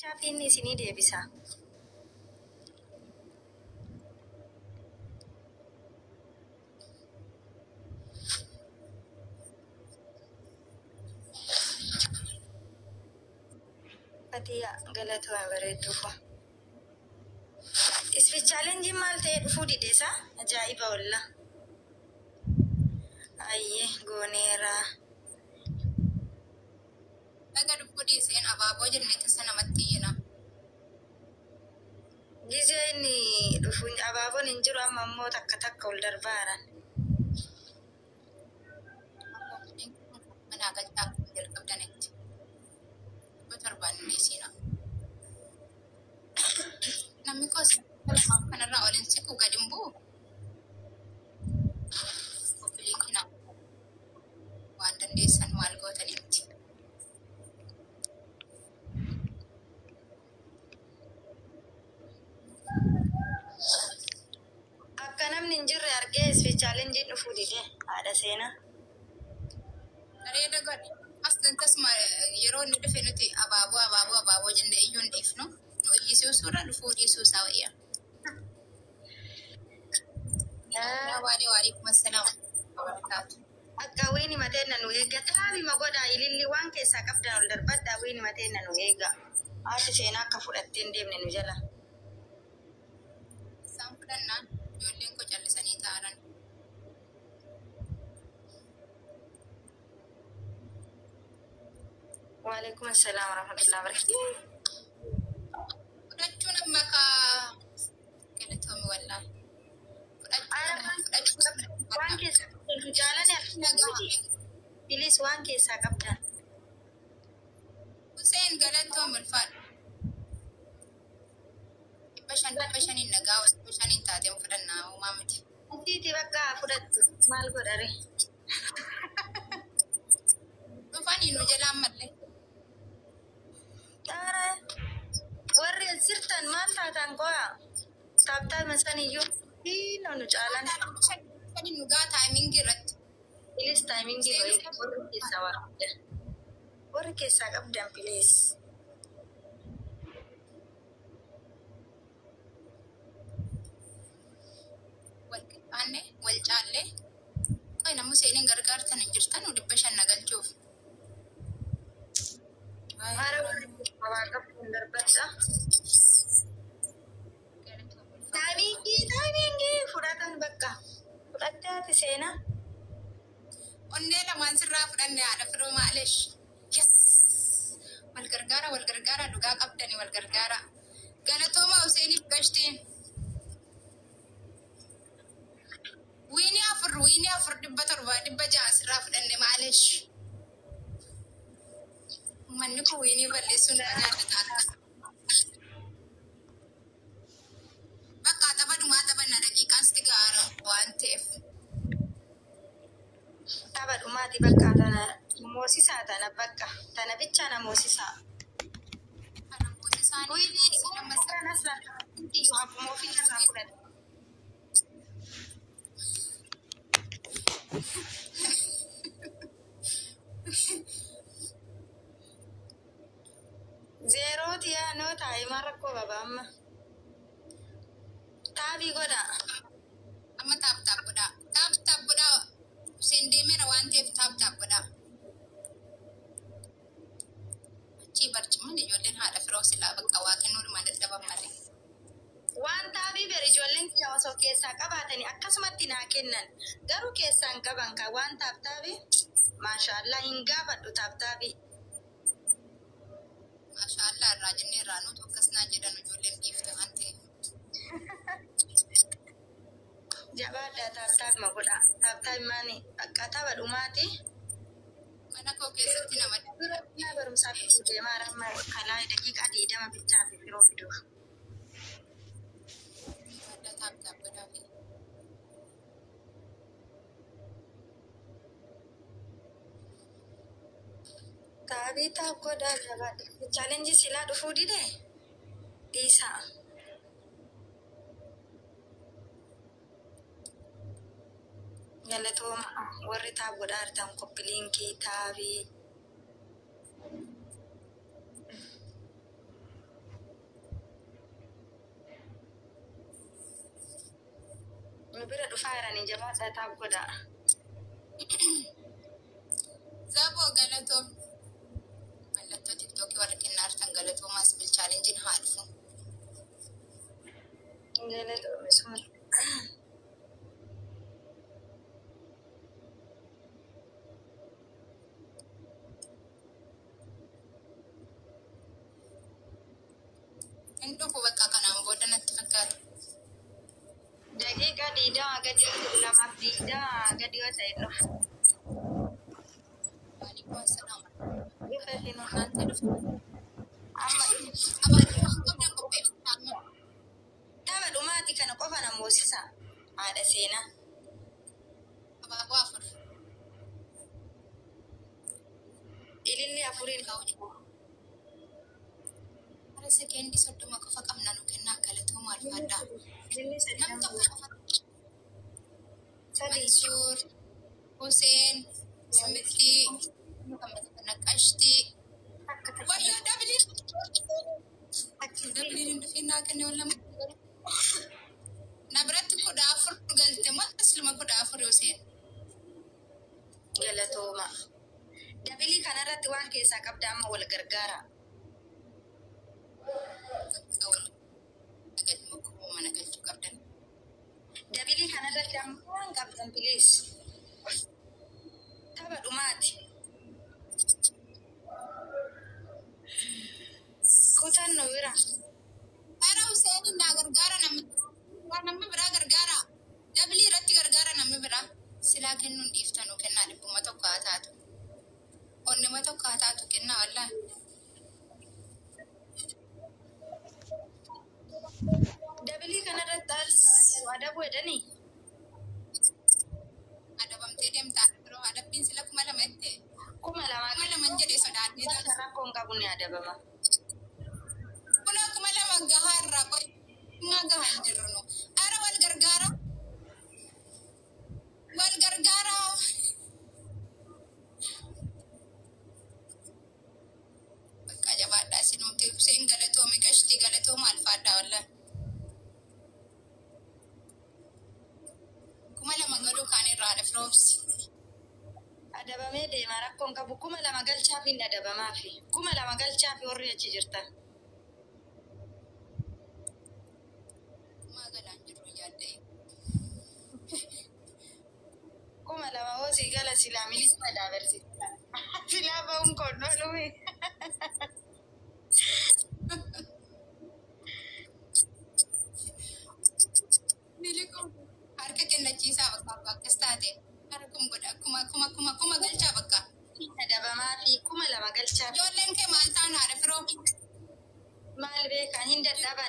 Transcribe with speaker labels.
Speaker 1: Chaaffiin isinii deebisa. Fatiyaa galatooma bareedduufu. Isfi chaalenjiin maal ta'ee dhufuu dideessa? Ajaa'iba walla. Ayyee gooneera.
Speaker 2: Dhaga dhufuu dhiiseen abaaboo jennee tasa namatti hina.
Speaker 1: Gizeen dhufuun abaaboon hin jiru amma immoo takka takka ol darbaaran.
Speaker 2: Manaa galchaa kun jalqabdanitti. Torbaan dhiisina. Namni gosa kanarraa waliin siqu gadi hin bu'u. Obboliin waan dandeessan maal gootanitti.
Speaker 1: Akka namni hin jirre argee isfi chaalenjiin dhufuu dide haadha seenaa.
Speaker 2: Bareeda godhe. Aslan tasuma yeroo inni dhufe nuti abaaboo jennee iyyuu hin dhiifnu. Nu iyyisuu suuraa dhufuu dhiisuu isaa wayya. Waalaikum assalaam.
Speaker 1: Akka wiini mateenna nu eega taabima godhaa ililli waan keessaa qabdan ol darbadhaa wiini mateenna nu eega. Haati seenaa akka fudhattee hin deemne nu jala.
Speaker 2: Isaan fudhannaan ijoolleen koo callisanii taa'an.
Speaker 1: Waalaikum assalaam warahmatullahi wabarakatuh.
Speaker 2: Fudhachuun amma galatoomii wallaahi.
Speaker 1: Waan keessaa jaalala bilis waan keessaa qabdan.
Speaker 2: Hussein galatoomii ulfaadha. 500 nagaa 500 taateen fudhannaa uumaa miti.
Speaker 1: Asiiti bakka fudhattu maal godhare?
Speaker 2: Dhufanii nu jalaan mallee.
Speaker 1: Taara warri sirtan maal taatan qo'a? Taaptaa masaniyyuu hiino nu caalan.
Speaker 2: Kan nugaa taayimingii irratti.
Speaker 1: Bilis taayimingii warri keessaa waa qabdan. Warri keessaa qabdan bilis.
Speaker 2: Wal caallee qoy namni seeniin gargaartan hin jirtan 500 nagalchuuf.
Speaker 1: Haara waa qabdan darbadha. Taayimingii fudhatan bakka. Fudhattee haati seenaa.
Speaker 2: Onnee lamaan sirraa fudhanne haadha firoo maaleesh. Yes! Wal gargaara dhugaa qabdanii wal gargaara. Galatooma Huseeniif gashteen. Wiini afur 700 sirraa fudhanne maaleesh. Manni kun wiinii balleessuun nagaadha taata. Bakka taphanna daqiiqaan sitti gaara waan ta'eef.
Speaker 1: Tapha dhumaati bakka tana moosisaa tana bakka tana bichaa na moosisaa.
Speaker 2: Kana moosisaan
Speaker 1: Wiini kanas lafa akkuma ofii irraa fudhate. Zeerooti yaa noo taayimaa rakkoo qaba amma. Taabii godha.
Speaker 2: amma taap godhaa. Taap godhaa. Hussein deemeera waan ta'eef taap godhaa. Achii barcummaan ijoolleen haadha firoo silaa bakka waa kennuudhumaan dadhaban malee.
Speaker 1: Waan taabii bari ijoolleen kiyya osoo keessaa qabaatanii akkasumatti naa kennan. Garuu keessaan qaban kan waan taabii maashaallah hin gaafadhu taabii.
Speaker 2: Maashaallah irraa jennee irraa nuti akkas naa jedhan ijoolleen dhiifte waan ta'eef.
Speaker 1: Jabaadhaa taaptaabima godha. Taaptaabi maani akka tapha dhumaati.
Speaker 2: Mana koo keessatti nama
Speaker 1: Yaa barumsaaf deemaa ramma kalaa daqiiqaa 20 bichaa fi firoo fiduuf.
Speaker 2: taap godhaa fi
Speaker 1: Taabii taap godhaa jabaadha. Chaalenjii silaa dhufuu didee dhiisaa. Galatooma warri taap godhaa artan koppiliinkii taabii. bira dhufaaranii jabaadhaa taa'u godha.
Speaker 2: Zaboo galatoo. Mallattoo tiktookii warra kennaa artan galatoo maas bilchaalenjiin haa dhufu.
Speaker 1: Galatoo misuma.
Speaker 2: Inni dhufu bakka kanaan booda natti fakkaata.
Speaker 1: Daqiiqa diidaa gadi lamaaf diidaa gadi yoo ta'e dhufu.
Speaker 2: Maaliif waan sadhaama?
Speaker 1: Bifa finuu.
Speaker 2: Naanti dhufu.
Speaker 1: Amma
Speaker 2: Abaaboo qabdan qopheeffatan.
Speaker 1: tapha dhumaati kana qofa na moosisa. Haadha seenaa.
Speaker 2: Abaaboo afur.
Speaker 1: Ililli afuriin ka'u.
Speaker 2: Hara sekeendii 30 qofa qabna nu kennaa galatoo maal faddaa?
Speaker 1: Ililli
Speaker 2: Nam tokko
Speaker 1: sadii.
Speaker 2: qofa.
Speaker 1: Sadii.
Speaker 2: Mansuur, Huseen, Similtii, Naqashtii. Wayyoo dabiliin. Dabiliin hin dhufinnaa kennee wal lama. Na biratti 14 galte moo asluma 14 Huseen?
Speaker 1: Galatooma. Dabilii kanarratti waan keessaa qabda amma wal gargaara.
Speaker 2: Agaduma koo mana galchuu qabdan.
Speaker 1: Dabilii kanarratti amma waan qabdan biliis. Tapha dhumaati. Kutannoo bira.
Speaker 2: Ara Huseen naa gargaara namni biraa gargaara. Dabilii irratti gargaara namni biraa. Silaa kennuun dhiiftanuu kennaa dhibbuma tokko haa taatu. Onnima tokko haa taatu kennaa wallaa.
Speaker 1: Dabilii kanarratti adabu jedhanii.
Speaker 2: Adabamtee deemtaa yeroo adabbiin sila 2,000 jettee.
Speaker 1: 2,000
Speaker 2: jedhee sodaannee taasisu.
Speaker 1: rakkoon qabu ni adabama.
Speaker 2: Kun 2,000 gahaa irraa qo'annaa gahaa hin jirru nu. Ara wal gargaara. Wal gargaara. Bakka jabaadhaa sinuuti Huseen galatoome qashtii galatooma alfaadhaa wallaa. 2,000 galuu kaan irraa haadha firoobsi.
Speaker 1: Adabamee deema rakkoon qabu 2,000 galchaaf hin adabamaafi. 2,000 galchaaf warri achi jirtan.
Speaker 2: Maa galaan jiru yaaddee.
Speaker 1: 2,000 hoosii gala silaa milisa daabarsiisa. Silaa ba'uun konnoo dhume.
Speaker 2: Harka kennachiisaa bakka akkas taate. Harkuma godha akkuma galchaa bakka.
Speaker 1: Adabamaafi 2,000 galchaaf.
Speaker 2: Ijoolleen kee maal ta'an haadha firoo?
Speaker 1: Maal beekaa hin dadhaban.